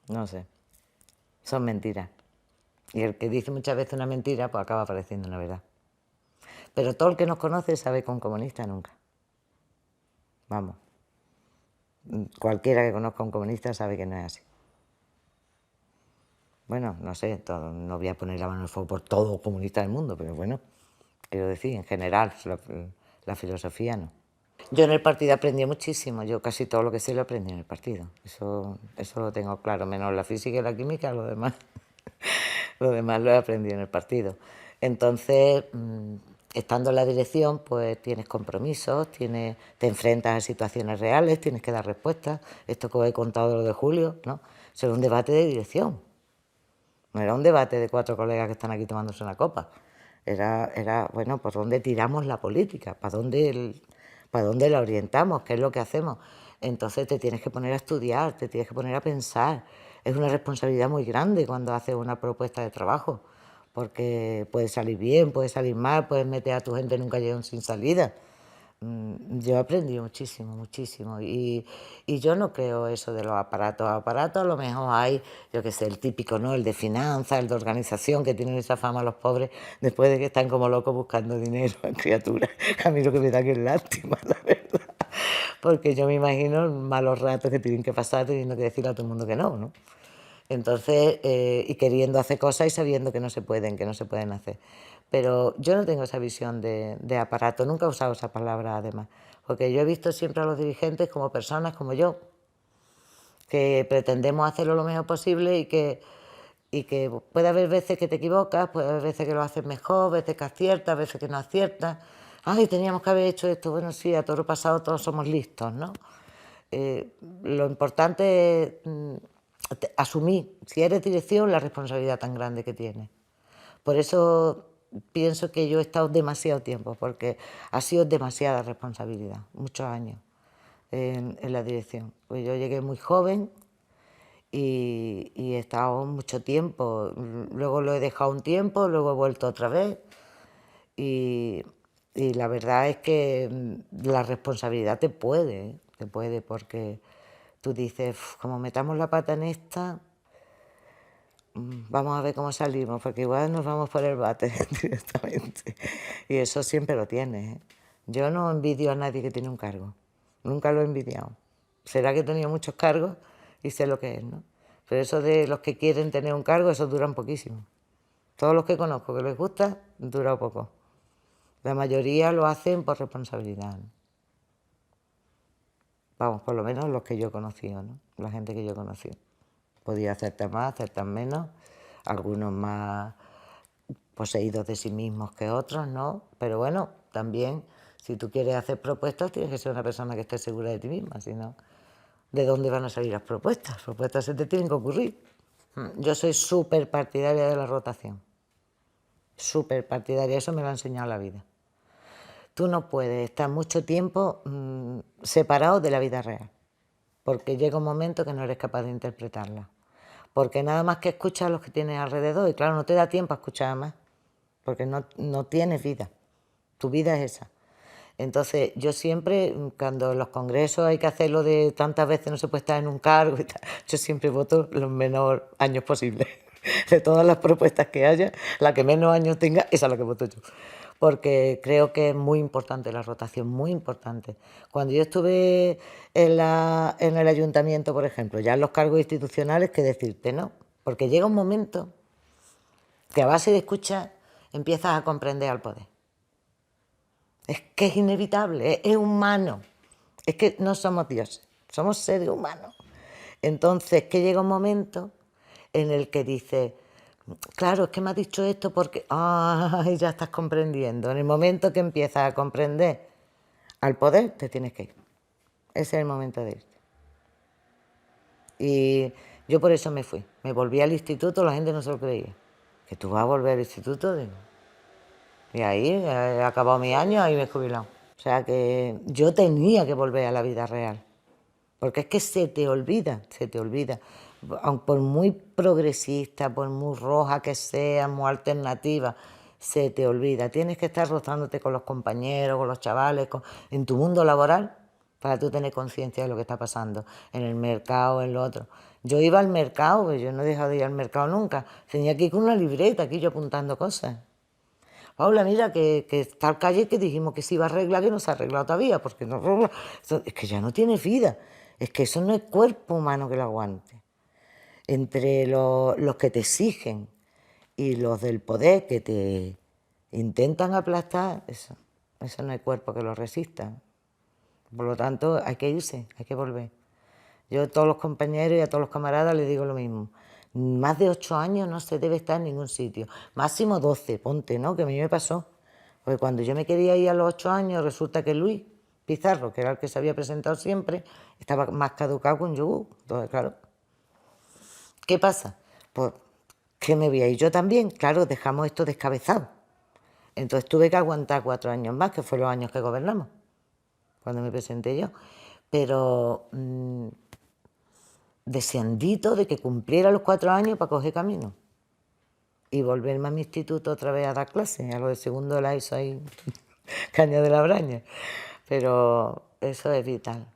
no sé, son mentiras. Y el que dice muchas veces una mentira, pues acaba pareciendo una verdad. Pero todo el que nos conoce sabe que un comunista nunca. Vamos, cualquiera que conozca a un comunista sabe que no es así. Bueno, no sé, no voy a poner la mano en el fuego por todo comunista del mundo, pero bueno, quiero decir, en general, la filosofía no. Yo en el partido aprendí muchísimo, yo casi todo lo que sé lo aprendí en el partido, eso lo tengo claro, menos la física y la química, lo demás lo he aprendido en el partido. Entonces, estando en la dirección, pues tienes compromisos, te enfrentas a situaciones reales, tienes que dar respuestas. Esto que os he contado de lo de Julio, ¿no? Eso era un debate de dirección. No era un debate de 4 colegas que están aquí tomándose una copa. Era bueno, ¿por dónde tiramos la política? ¿Para dónde la orientamos? ¿Qué es lo que hacemos? Entonces te tienes que poner a estudiar, te tienes que poner a pensar. Es una responsabilidad muy grande cuando haces una propuesta de trabajo, porque puede salir bien, puede salir mal, puedes meter a tu gente en un callejón sin salida. Yo he aprendido muchísimo, muchísimo. Y yo no creo eso de los aparatos. Aparatos a lo mejor hay, yo qué sé, el típico, ¿no? El de finanzas, el de organización, que tienen esa fama los pobres después de que están como locos buscando dinero en criaturas. A mí lo que me da que es lástima, la verdad. Porque yo me imagino malos ratos que tienen que pasar teniendo que decirle a todo el mundo que no, ¿no? Entonces, y queriendo hacer cosas y sabiendo que no se pueden hacer. Pero yo no tengo esa visión de aparato, nunca he usado esa palabra además, porque yo he visto siempre a los dirigentes como personas como yo, que pretendemos hacerlo lo mejor posible y que puede haber veces que te equivocas, puede haber veces que lo haces mejor, veces que aciertas, veces que no aciertas. Ay, teníamos que haber hecho esto. Bueno, sí, a todo lo pasado todos somos listos, ¿no? Lo importante es asumir, si eres dirección, la responsabilidad tan grande que tienes. Por eso pienso que yo he estado demasiado tiempo, porque ha sido demasiada responsabilidad, muchos años en la dirección. Pues yo llegué muy joven y he estado mucho tiempo. Luego lo he dejado un tiempo, luego he vuelto otra vez y la verdad es que la responsabilidad te puede, porque tú dices, como metamos la pata en esta, vamos a ver cómo salimos, porque igual nos vamos por el bate directamente. Y eso siempre lo tienes, ¿eh? Yo no envidio a nadie que tiene un cargo, nunca lo he envidiado. Será que he tenido muchos cargos y sé lo que es, ¿no? Pero eso de los que quieren tener un cargo, eso duran poquísimo. Todos los que conozco que les gusta, dura poco. La mayoría lo hacen por responsabilidad, ¿no? Vamos, por lo menos los que yo he conocido, ¿no? La gente que yo he conocido. Podía acertar más, acertar menos, algunos más poseídos de sí mismos que otros, ¿no? Pero bueno, también, si tú quieres hacer propuestas, tienes que ser una persona que esté segura de ti misma, si no, ¿de dónde van a salir las propuestas? Las propuestas se te tienen que ocurrir. Yo soy súper partidaria de la rotación, súper partidaria, eso me lo ha enseñado la vida. Tú no puedes estar mucho tiempo separado de la vida real, porque llega un momento que no eres capaz de interpretarla. Porque nada más que escuchas a los que tienes alrededor, y claro, no te da tiempo a escuchar más, porque no tienes vida, tu vida es esa. Entonces, yo siempre, cuando en los congresos hay que hacerlo de tantas veces no se puede estar en un cargo y tal, yo siempre voto los menos años posibles. De todas las propuestas que haya, la que menos años tenga, esa es la que voto yo. Porque creo que es muy importante la rotación, muy importante. Cuando yo estuve en el ayuntamiento, por ejemplo, ya en los cargos institucionales, que decirte, ¿no? Porque llega un momento que a base de escuchar empiezas a comprender al poder. Es que es inevitable, es humano. Es que no somos dioses, somos seres humanos. Entonces, que llega un momento en el que dices, claro, es que me has dicho esto porque, ya estás comprendiendo. En el momento que empiezas a comprender al poder, te tienes que ir. Ese es el momento de irte. Y yo por eso me fui. Me volví al instituto, la gente no se lo creía. ¿Que tú vas a volver al instituto? Digo. Y ahí he acabado mi año, ahí me he jubilado. O sea que yo tenía que volver a la vida real. Porque es que se te olvida, se te olvida. Por muy progresista, por muy roja que sea, muy alternativa, se te olvida. Tienes que estar rozándote con los compañeros, con los chavales, en tu mundo laboral, para tú tener conciencia de lo que está pasando en el mercado, en lo otro. Yo iba al mercado, pues yo no he dejado de ir al mercado nunca. Tenía que ir con una libreta, aquí yo apuntando cosas. Paula, mira, que tal calle que dijimos que se iba a arreglar, que no se ha arreglado todavía, porque no arregla. Es que ya no tiene vida. Es que eso no es cuerpo humano que lo aguante. Entre los que te exigen y los del poder que te intentan aplastar, eso no hay cuerpo que lo resista. Por lo tanto, hay que irse, hay que volver. Yo a todos los compañeros y a todos los camaradas les digo lo mismo. Más de 8 años no se debe estar en ningún sitio. Máximo 12, ponte, ¿no? Que a mí me pasó. Porque cuando yo me quería ir a los 8 años, resulta que Luis Pizarro, que era el que se había presentado siempre, estaba más caducado que un yogur. Entonces, claro, ¿qué pasa? Pues que me voy a ir yo también. Claro, dejamos esto descabezado. Entonces tuve que aguantar 4 años más, que fueron los años que gobernamos, cuando me presenté yo. Pero deseandito de que cumpliera los 4 años para coger camino y volverme a mi instituto otra vez a dar clases. A lo de segundo de la ESO ahí, caña de la braña. Pero eso es vital,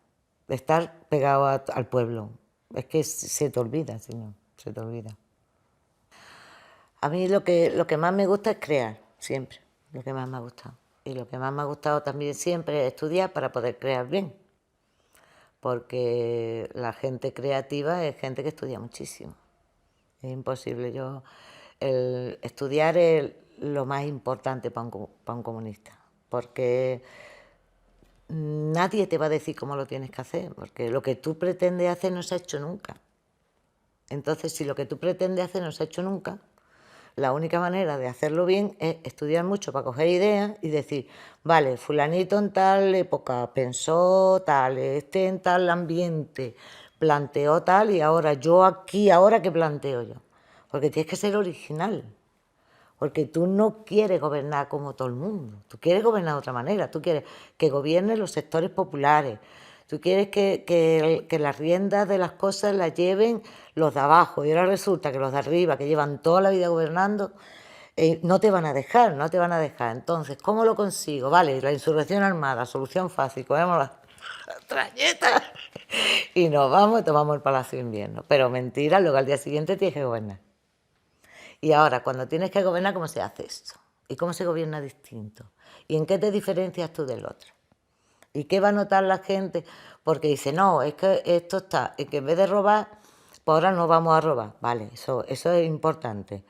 estar pegado al pueblo. Es que se te olvida, señor, se te olvida. A mí lo que más me gusta es crear, siempre, lo que más me ha gustado. Y lo que más me ha gustado también siempre es estudiar para poder crear bien. Porque la gente creativa es gente que estudia muchísimo. Es imposible. Estudiar es lo más importante para un comunista, porque nadie te va a decir cómo lo tienes que hacer, porque lo que tú pretendes hacer no se ha hecho nunca. Entonces, si lo que tú pretendes hacer no se ha hecho nunca, la única manera de hacerlo bien es estudiar mucho para coger ideas y decir, vale, fulanito en tal época pensó tal, este en tal ambiente planteó tal, y ahora yo aquí, ahora ¿qué planteo yo? Porque tienes que ser original, porque tú no quieres gobernar como todo el mundo, tú quieres gobernar de otra manera, tú quieres que gobiernen los sectores populares, tú quieres que las riendas de las cosas las lleven los de abajo, y ahora resulta que los de arriba, que llevan toda la vida gobernando, no te van a dejar, no te van a dejar. Entonces, ¿cómo lo consigo? Vale, la insurrección armada, solución fácil, cogemos las tralletas y nos vamos y tomamos el Palacio de Invierno. Pero mentira, luego al día siguiente tienes que gobernar. Y ahora, cuando tienes que gobernar, ¿cómo se hace esto? ¿Y cómo se gobierna distinto? ¿Y en qué te diferencias tú del otro? ¿Y qué va a notar la gente? Porque dice, no, es que esto está, es que en vez de robar, pues ahora no vamos a robar. Vale, eso es importante.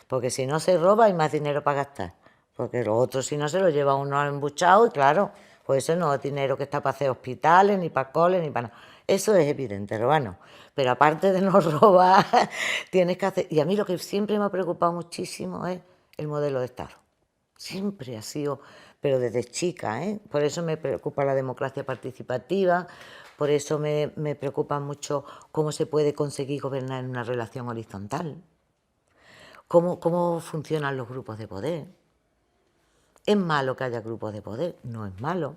Porque si no se roba hay más dinero para gastar. Porque lo otro, si no, se lo lleva uno al embuchado y claro, pues eso no es dinero que está para hacer hospitales, ni para coles, ni para nada. Eso es evidente, robar no. Pero aparte de no robar, tienes que hacer... Y a mí lo que siempre me ha preocupado muchísimo es el modelo de Estado. Siempre ha sido, pero desde chica, ¿eh? Por eso me preocupa la democracia participativa, por eso me preocupa mucho cómo se puede conseguir gobernar en una relación horizontal, cómo funcionan los grupos de poder. ¿Es malo que haya grupos de poder? No es malo.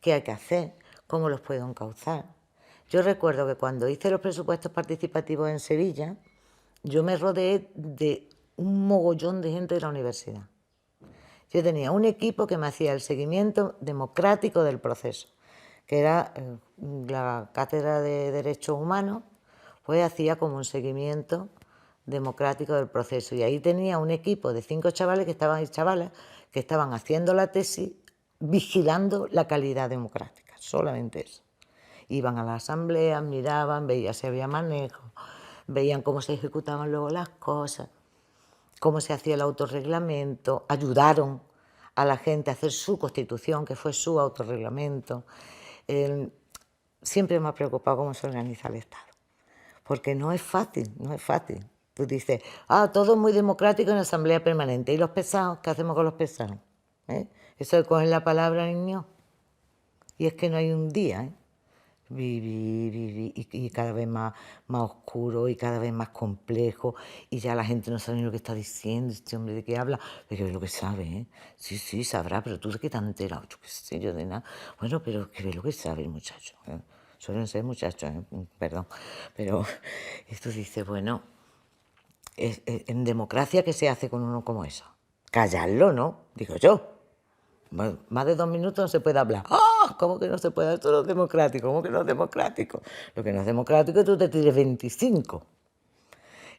¿Qué hay que hacer? ¿Cómo los puedo encauzar? Yo recuerdo que cuando hice los presupuestos participativos en Sevilla, yo me rodeé de un mogollón de gente de la universidad. Yo tenía un equipo que me hacía el seguimiento democrático del proceso, que era la Cátedra de Derechos Humanos, pues hacía como un seguimiento democrático del proceso. Y ahí tenía un equipo de 5 chavales y chavalas que estaban haciendo la tesis vigilando la calidad democrática, solamente eso. Iban a las asambleas, miraban, veían si había manejo, veían cómo se ejecutaban luego las cosas, cómo se hacía el autorreglamento, ayudaron a la gente a hacer su constitución, que fue su autorreglamento. Siempre me ha preocupado cómo se organiza el Estado, porque no es fácil, no es fácil. Tú dices, todo es muy democrático en la asamblea permanente, ¿y los pesados? ¿Qué hacemos con los pesados? Eso de coger la palabra, niño, y es que no hay un día, y cada vez más oscuro y cada vez más complejo, y ya la gente no sabe ni lo que está diciendo, este hombre de qué habla, pero ve lo que sabe, ¿eh? Sí, sabrá, pero tú de qué te has enterado, yo qué sé, yo de nada. Bueno, pero que ve lo que sabe el muchacho, ¿eh? Suelen ser muchachos, perdón, pero esto dice, bueno, en democracia, ¿qué se hace con uno como eso? Callarlo, ¿no? Digo yo. Más de 2 minutos no se puede hablar. ¡Ah! ¿Cómo que no se puede? Esto no es democrático. ¿Cómo que no es democrático? Lo que no es democrático es que tú te tires 25.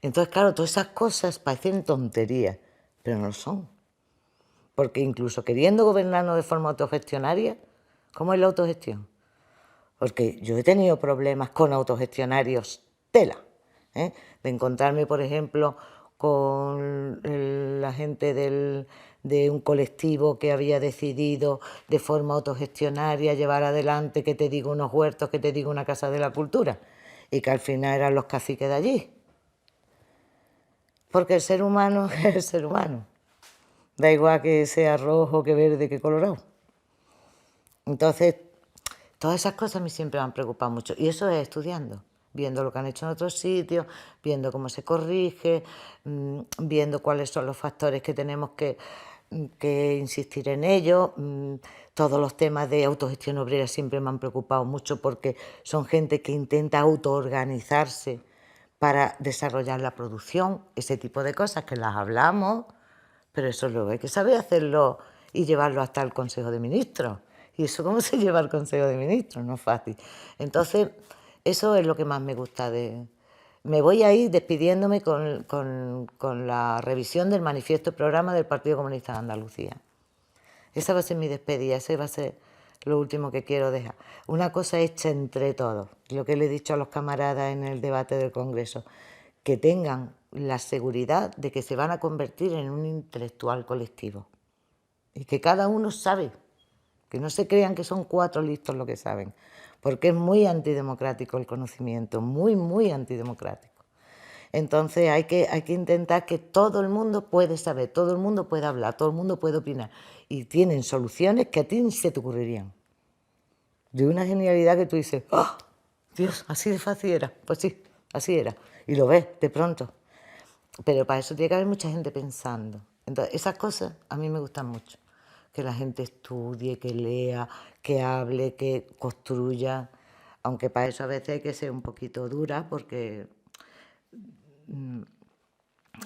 Entonces, claro, todas esas cosas parecen tonterías, pero no lo son. Porque incluso queriendo gobernarnos de forma autogestionaria, ¿cómo es la autogestión? Porque yo he tenido problemas con autogestionarios tela, ¿eh? De encontrarme, por ejemplo, con la gente de un colectivo que había decidido de forma autogestionaria llevar adelante, que te digo, unos huertos, que te digo, una casa de la cultura, y que al final eran los caciques de allí. Porque el ser humano es el ser humano. Da igual que sea rojo, que verde, que colorado. Entonces, todas esas cosas a mí siempre me han preocupado mucho. Y eso es estudiando, viendo lo que han hecho en otros sitios, viendo cómo se corrige, viendo cuáles son los factores que tenemos que insistir en ellos. Todos los temas de autogestión obrera siempre me han preocupado mucho porque son gente que intenta autoorganizarse para desarrollar la producción, ese tipo de cosas que las hablamos, pero eso luego hay que saber hacerlo y llevarlo hasta el Consejo de Ministros. ¿Y eso cómo se lleva al Consejo de Ministros? No es fácil. Entonces, eso es lo que más me gusta de... Me voy a ir despidiéndome con la revisión del manifiesto programa del Partido Comunista de Andalucía. Esa va a ser mi despedida, ese va a ser lo último que quiero dejar. Una cosa hecha entre todos, lo que le he dicho a los camaradas en el debate del Congreso, que tengan la seguridad de que se van a convertir en un intelectual colectivo y que cada uno sabe, que no se crean que son 4 listos lo que saben, porque es muy antidemocrático el conocimiento, muy, muy antidemocrático. Entonces hay que intentar que todo el mundo puede saber, todo el mundo puede hablar, todo el mundo puede opinar. Y tienen soluciones que a ti ni se te ocurrirían. De una genialidad que tú dices, ¡oh, Dios, así de fácil era! Pues sí, así era. Y lo ves de pronto. Pero para eso tiene que haber mucha gente pensando. Entonces, esas cosas a mí me gustan mucho. Que la gente estudie, que lea, que hable, que construya. Aunque para eso a veces hay que ser un poquito dura porque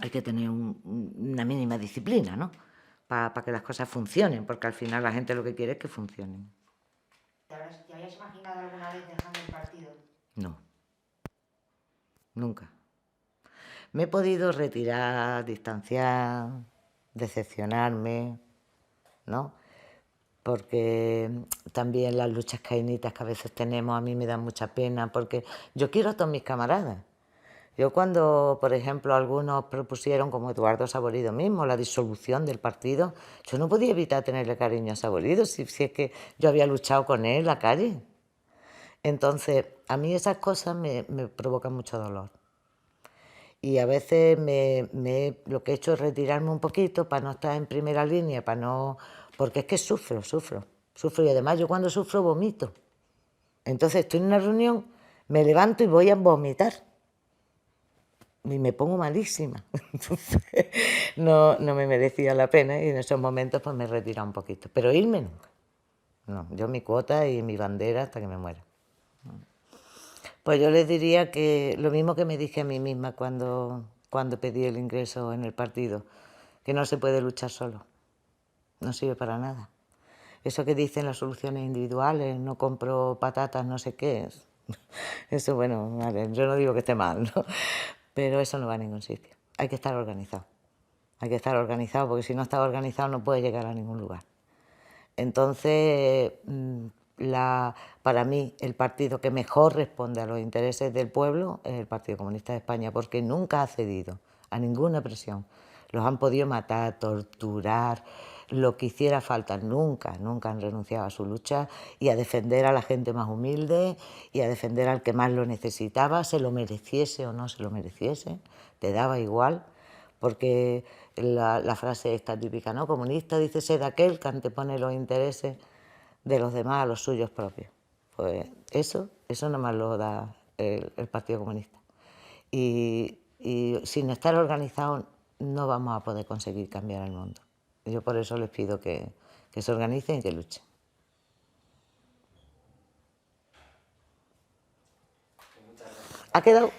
hay que tener una mínima disciplina, ¿no? Para que las cosas funcionen, porque al final la gente lo que quiere es que funcionen. ¿Te habías imaginado alguna vez dejando el partido? No, nunca. Me he podido retirar, distanciar, decepcionarme, ¿no? Porque también las luchas caínitas que a veces tenemos a mí me dan mucha pena, porque yo quiero a todos mis camaradas. Yo cuando, por ejemplo, algunos propusieron, como Eduardo Saborido mismo, la disolución del partido, yo no podía evitar tenerle cariño a Saborido, si es que yo había luchado con él en la calle. Entonces, a mí esas cosas me provocan mucho dolor. Y a veces lo que he hecho es retirarme un poquito para no estar en primera línea, porque es que sufro y además yo cuando sufro vomito. Entonces estoy en una reunión, me levanto y voy a vomitar y me pongo malísima. Entonces no me merecía la pena y en esos momentos pues me he retirado un poquito. Pero irme nunca. No, yo mi cuota y mi bandera hasta que me muera. Pues yo les diría que lo mismo que me dije a mí misma cuando pedí el ingreso en el partido, que no se puede luchar solo, no sirve para nada. Eso que dicen las soluciones individuales, no compro patatas, no sé qué, eso bueno, vale, yo no digo que esté mal, ¿no? Pero eso no va a ningún sitio. Hay que estar organizado. Hay que estar organizado porque si no estás organizado no puedes llegar a ningún lugar. Entonces, para mí, el partido que mejor responde a los intereses del pueblo es el Partido Comunista de España, porque nunca ha cedido a ninguna presión. Los han podido matar, torturar, lo que hiciera falta. Nunca han renunciado a su lucha y a defender a la gente más humilde y a defender al que más lo necesitaba, se lo mereciese o no se lo mereciese, te daba igual. Porque la frase esta típica, ¿no? Comunista dice ser aquel que antepone los intereses de los demás a los suyos propios. Pues eso nomás lo da el Partido Comunista. Y sin estar organizados no vamos a poder conseguir cambiar el mundo. Yo por eso les pido que se organicen y que luchen. ¿Ha quedado?